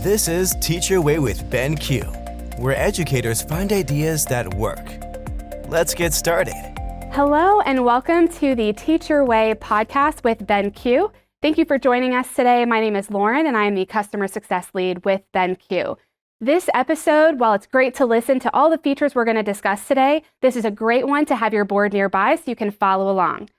This is Teach Your Way with BenQ, where educators find ideas that work. Let's get started. Hello and welcome to the Teach Your Way podcast with BenQ. Thank you for joining us today. My name is Lauren and I am the Customer Success Lead with BenQ. This episode, while it's great to listen to all the features we're going to discuss today, this is a great one to have your board nearby so you can follow along.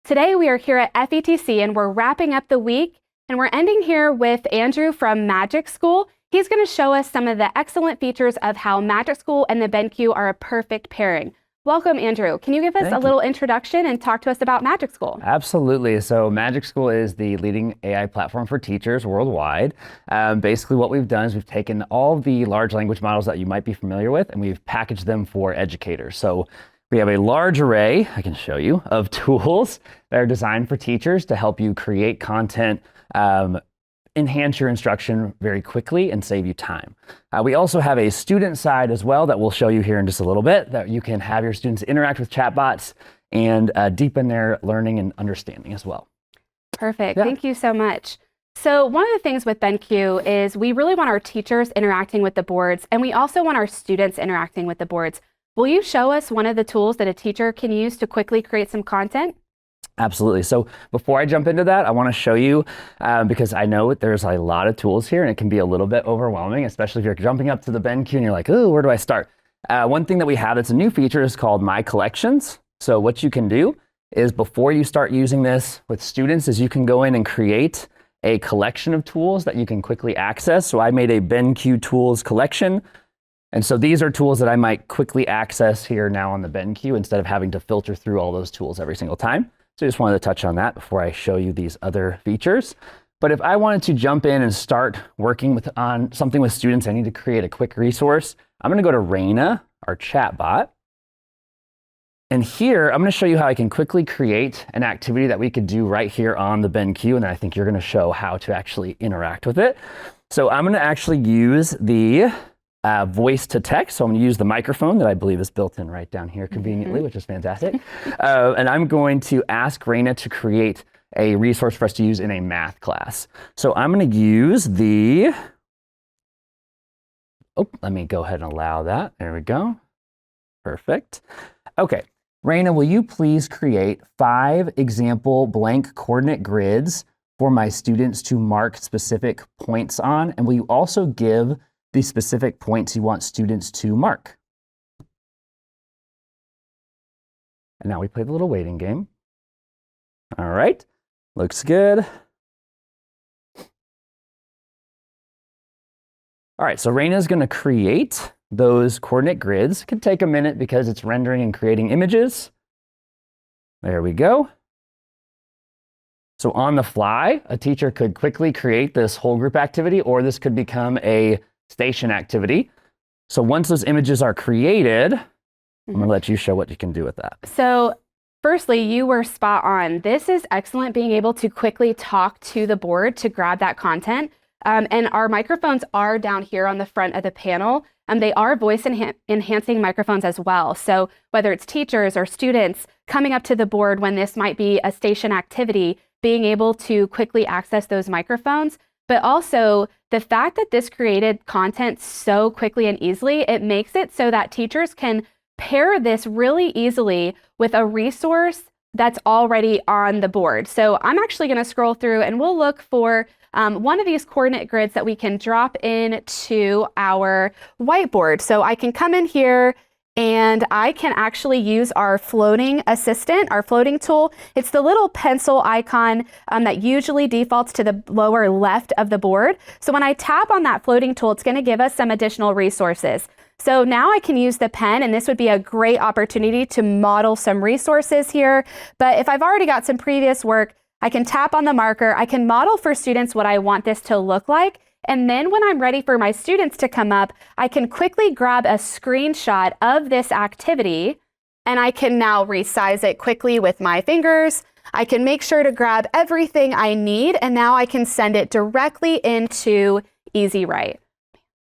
Today we are here at FETC and we're wrapping up the week, and we're ending here with Andrew from MagicSchool. He's going to show us some of the excellent features of how MagicSchool and the BenQ are a perfect pairing. Welcome, Andrew. Can you give us a little introduction and talk to us about MagicSchool? Absolutely. So MagicSchool is the leading AI platform for teachers worldwide. Basically what we've done is we've taken all the large language models that you might be familiar with and we've packaged them for educators. So we have a large array, I can show you, of tools that are designed for teachers to help you create content, enhance your instruction very quickly and save you time. We also have a student side as well that we'll show you here in just a little bit, that you can have your students interact with chatbots and deepen their learning and understanding as well. Perfect. Yeah. Thank you so much. So one of the things with BenQ is we really want our teachers interacting with the boards, and we also want our students interacting with the boards. Will you show us one of the tools that a teacher can use to quickly create some content? Absolutely. So before I jump into that, I want to show you, because I know there's a lot of tools here and it can be a little bit overwhelming, especially if you're jumping up to the BenQ and you're like, oh, where do I start? One thing that we have that's a new feature is called My Collections. So what you can do is before you start using this with students is you can go in and create a collection of tools that you can quickly access. So I made a BenQ tools collection. And so these are tools that I might quickly access here now on the BenQ instead of having to filter through all those tools every single time. So I just wanted to touch on that before I show you these other features. But if I wanted to jump in and start working on something with students, I need to create a quick resource. I'm going to go to Raina, our chatbot. And here, I'm going to show you how I can quickly create an activity that we could do right here on the BenQ. And then I think you're going to show how to actually interact with it. So I'm going to actually use the voice to text. So I'm going to use the microphone that I believe is built in right down here conveniently, which is fantastic. And I'm going to ask Raina to create a resource for us to use in a math class. So I'm going to use let me go ahead and allow that. There we go. Perfect. Okay. Raina, will you please create 5 example blank coordinate grids for my students to mark specific points on? And will you also give the specific points you want students to mark? And now we play the little waiting game. All right, looks good. All right, so Raina's gonna create those coordinate grids. It could take a minute because it's rendering and creating images. There we go. So on the fly, a teacher could quickly create this whole group activity, or this could become a station activity. So once those images are created, I'm going to let you show what you can do with that. So firstly, you were spot on. This is excellent, being able to quickly talk to the board to grab that content. And our microphones are down here on the front of the panel. They are voice enhancing microphones as well. So whether it's teachers or students coming up to the board when this might be a station activity, being able to quickly access those microphones. But also the fact that this created content so quickly and easily, it makes it so that teachers can pair this really easily with a resource that's already on the board. So I'm actually going to scroll through and we'll look for one of these coordinate grids that we can drop into our whiteboard. So I can come in here and I can actually use our floating assistant, our floating tool. It's the little pencil icon that usually defaults to the lower left of the board. So when I tap on that floating tool, it's going to give us some additional resources. So now I can use the pen, and this would be a great opportunity to model some resources here. But if I've already got some previous work, I can tap on the marker. I can model for students what I want this to look like. And then when I'm ready for my students to come up, I can quickly grab a screenshot of this activity, and I can now resize it quickly with my fingers. I can make sure to grab everything I need, and now I can send it directly into EasyWrite.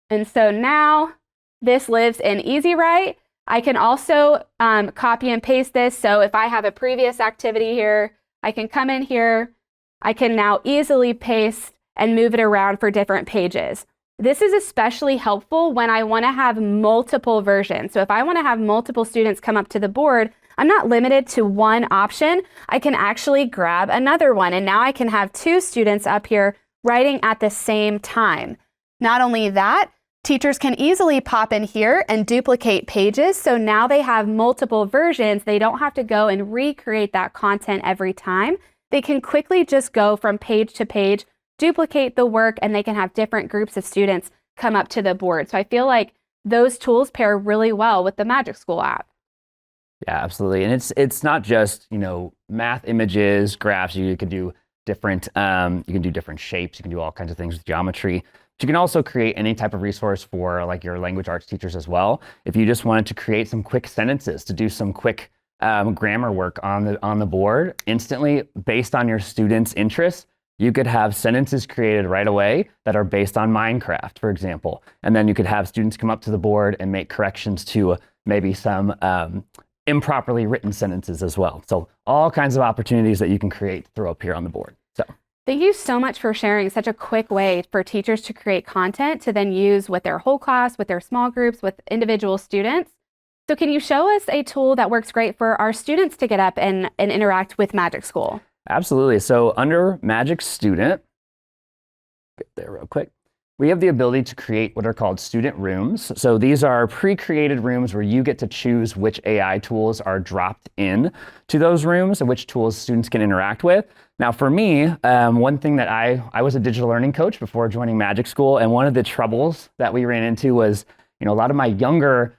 And so now this lives in EasyWrite. I can also copy and paste this. So if I have a previous activity here, I can come in here. I can now easily paste and move it around for different pages. This is especially helpful when I want to have multiple versions. So if I want to have multiple students come up to the board, I'm not limited to one option. I can actually grab another one. And now I can have 2 students up here writing at the same time. Not only that, teachers can easily pop in here and duplicate pages. So now they have multiple versions. They don't have to go and recreate that content every time. They can quickly just go from page to page, duplicate the work, and they can have different groups of students come up to the board. So I feel like those tools pair really well with the MagicSchool app. Yeah, absolutely. And it's not just, math images, graphs. You can do different shapes. You can do all kinds of things with geometry. But you can also create any type of resource for like your language arts teachers as well. If you just wanted to create some quick sentences, to do some quick grammar work on the board instantly based on your students' interests, you could have sentences created right away that are based on Minecraft, for example. And then you could have students come up to the board and make corrections to maybe some improperly written sentences as well. So all kinds of opportunities that you can create to throw up here on the board. So thank you so much for sharing such a quick way for teachers to create content to then use with their whole class, with their small groups, with individual students. So can you show us a tool that works great for our students to get up and interact with MagicSchool? Absolutely. So under Magic Student, get there real quick, we have the ability to create what are called student rooms. So these are pre-created rooms where you get to choose which AI tools are dropped in to those rooms and which tools students can interact with. Now for me, one thing that I was a digital learning coach before joining MagicSchool, and one of the troubles that we ran into was, a lot of my younger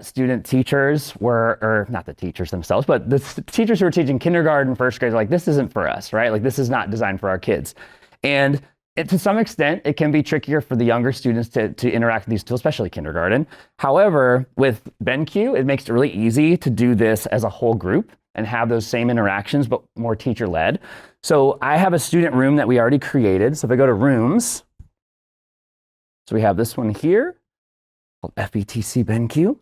student teachers or not the teachers themselves, but the teachers who were teaching kindergarten, first grade, like, this isn't for us, right? Like, this is not designed for our kids. And to some extent, it can be trickier for the younger students to interact with these tools, especially kindergarten. However, with BenQ, it makes it really easy to do this as a whole group and have those same interactions, but more teacher-led. So I have a student room that we already created. So if I go to rooms, so we have this one here, called FETC BenQ.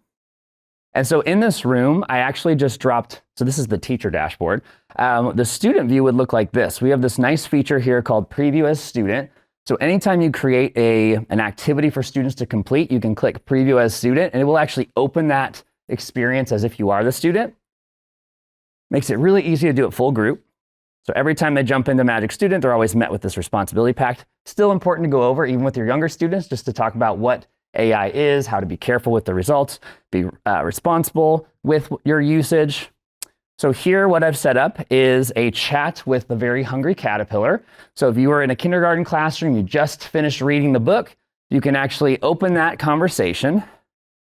And so in this room, I actually just dropped, so this is the teacher dashboard. The student view would look like this. We have this nice feature here called Preview as Student. So anytime you create an activity for students to complete, you can click Preview as Student, and it will actually open that experience as if you are the student. Makes it really easy to do it full group. So every time they jump into Magic Student, they're always met with this responsibility pact. Still important to go over, even with your younger students, just to talk about what AI is, how to be careful with the results, be responsible with your usage. So here, what I've set up is a chat with the very hungry caterpillar. So if you were in a kindergarten classroom, you just finished reading the book, you can actually open that conversation,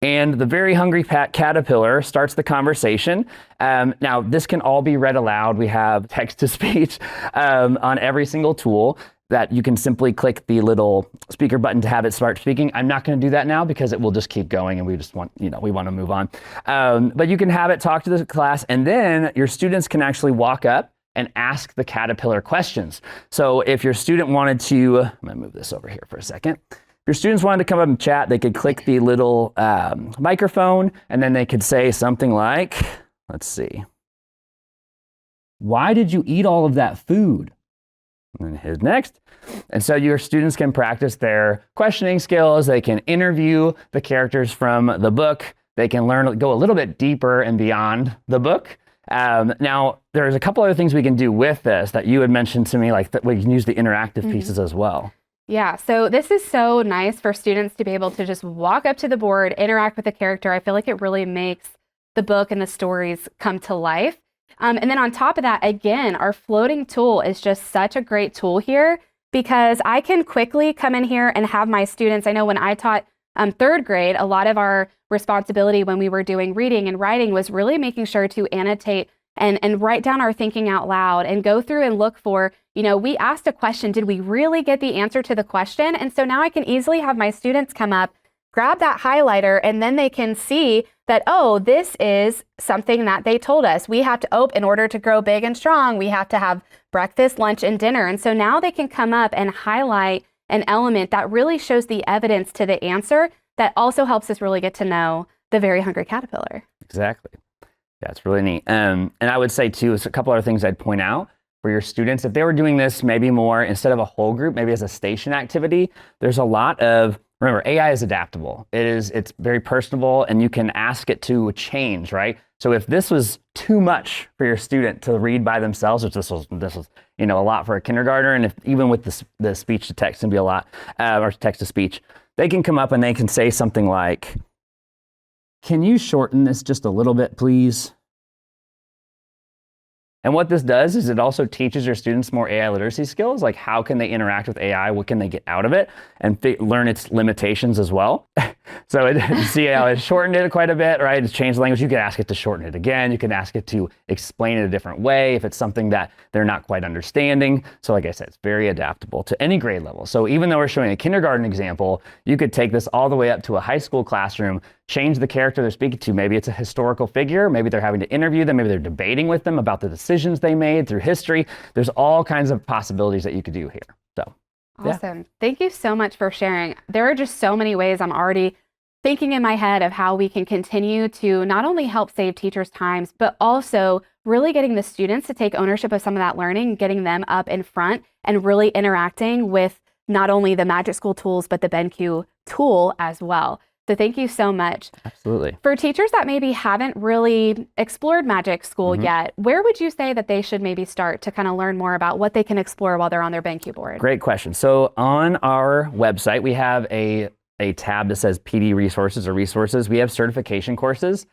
and the very hungry caterpillar starts the conversation. Now, this can all be read aloud. We have text-to-speech on every single tool that you can simply click the little speaker button to have it start speaking. I'm not going to do that now because it will just keep going, and we just want, we want to move on. But you can have it talk to the class, and then your students can actually walk up and ask the caterpillar questions. So if your student wanted to, I'm going to move this over here for a second. If your students wanted to come up and chat, they could click the little microphone, and then they could say something like, let's see, "Why did you eat all of that food?" And then hit next. And so your students can practice their questioning skills. They can interview the characters from the book. They can go a little bit deeper and beyond the book. Now, there's a couple other things we can do with this that you had mentioned to me, like that we can use the interactive pieces as well. Yeah, so this is so nice for students to be able to just walk up to the board, interact with the character. I feel like it really makes the book and the stories come to life. And then on top of that, again, our floating tool is just such a great tool here because I can quickly come in here and have my students. I know when I taught third grade, a lot of our responsibility when we were doing reading and writing was really making sure to annotate and write down our thinking out loud and go through and look for, we asked a question, did we really get the answer to the question? And so now I can easily have my students come up, grab that highlighter, and then they can see that, oh, this is something that they told us. We have to, in order to grow big and strong, we have to have breakfast, lunch, and dinner. And so now they can come up and highlight an element that really shows the evidence to the answer that also helps us really get to know the very hungry caterpillar. Exactly. Yeah, it's really neat. And I would say, too, it's a couple other things I'd point out for your students. If they were doing this maybe more instead of a whole group, maybe as a station activity, there's a lot of remember, AI is adaptable. It's very personable, and you can ask it to change, right? So if this was too much for your student to read by themselves, which this was a lot for a kindergartner, and if even with the speech to text can be a lot, or text to speech, they can come up and they can say something like, "Can you shorten this just a little bit, please?" And what this does is it also teaches your students more AI literacy skills, like how can they interact with AI, what can they get out of it, and learn its limitations as well. So you see how it shortened it quite a bit, right? It's changed the language. You can ask it to shorten it again. You can ask it to explain it a different way if it's something that they're not quite understanding. So like I said, it's very adaptable to any grade level. So even though we're showing a kindergarten example, you could take this all the way up to a high school classroom, change the character they're speaking to. Maybe it's a historical figure. Maybe they're having to interview them. Maybe they're debating with them about the decisions they made through history. There's all kinds of possibilities that you could do here. So, awesome. Yeah. Thank you so much for sharing. There are just so many ways I'm already thinking in my head of how we can continue to not only help save teachers' times, but also really getting the students to take ownership of some of that learning, getting them up in front and really interacting with not only the Magic School tools, but the BenQ tool as well. So thank you so much. Absolutely. For teachers that maybe haven't really explored Magic School yet, where would you say that they should maybe start to kind of learn more about what they can explore while they're on their BenQ board? Great question. So on our website, we have a tab that says PD resources or resources. We have certification courses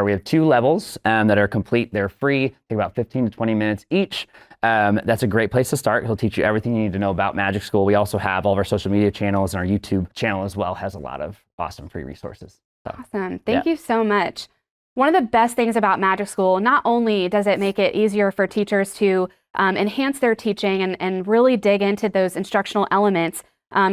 we have 2 levels that are complete. They're free, take about 15 to 20 minutes each. That's a great place to start. He'll teach you everything you need to know about Magic School. We also have all of our social media channels, and our YouTube channel as well has a lot of awesome free resources. So, awesome. Thank you so much. One of the best things about Magic School, not only does it make it easier for teachers to enhance their teaching and really dig into those instructional elements,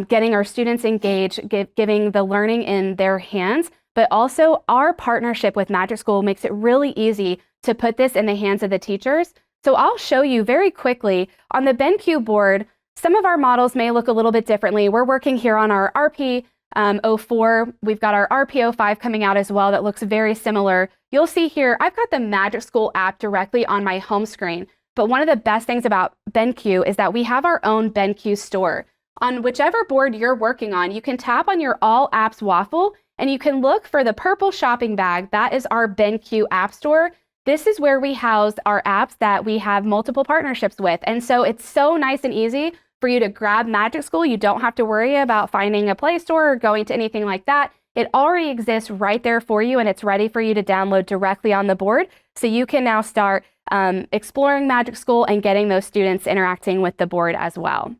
getting our students engaged, giving the learning in their hands, but also our partnership with Magic School makes it really easy to put this in the hands of the teachers. So I'll show you very quickly on the BenQ board. Some of our models may look a little bit differently. We're working here on our RP04. We've got our RP05 coming out as well that looks very similar. You'll see here, I've got the Magic School app directly on my home screen. But one of the best things about BenQ is that we have our own BenQ store. On whichever board you're working on, you can tap on your All Apps waffle and you can look for the purple shopping bag. That is our BenQ App Store. This is where we house our apps that we have multiple partnerships with. And so it's so nice and easy for you to grab Magic School. You don't have to worry about finding a Play Store or going to anything like that. It already exists right there for you, and it's ready for you to download directly on the board. So you can now start exploring Magic School and getting those students interacting with the board as well.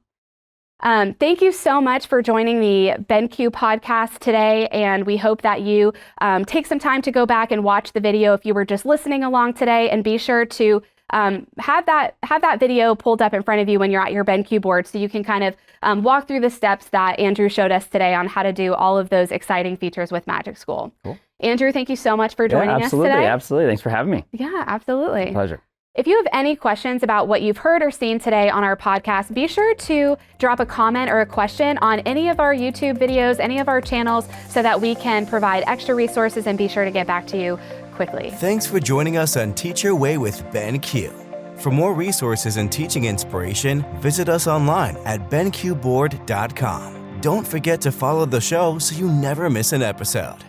Thank you so much for joining the BenQ podcast today, and we hope that you take some time to go back and watch the video if you were just listening along today, and be sure to have that video pulled up in front of you when you're at your BenQ board so you can kind of walk through the steps that Andrew showed us today on how to do all of those exciting features with Magic School. Cool. Andrew, thank you so much for joining us today. Absolutely. Thanks for having me. Yeah, absolutely. Pleasure. If you have any questions about what you've heard or seen today on our podcast, be sure to drop a comment or a question on any of our YouTube videos, any of our channels, so that we can provide extra resources and be sure to get back to you quickly. Thanks for joining us on Teach Your Way with BenQ. For more resources and teaching inspiration, visit us online at BenQBoard.com. Don't forget to follow the show so you never miss an episode.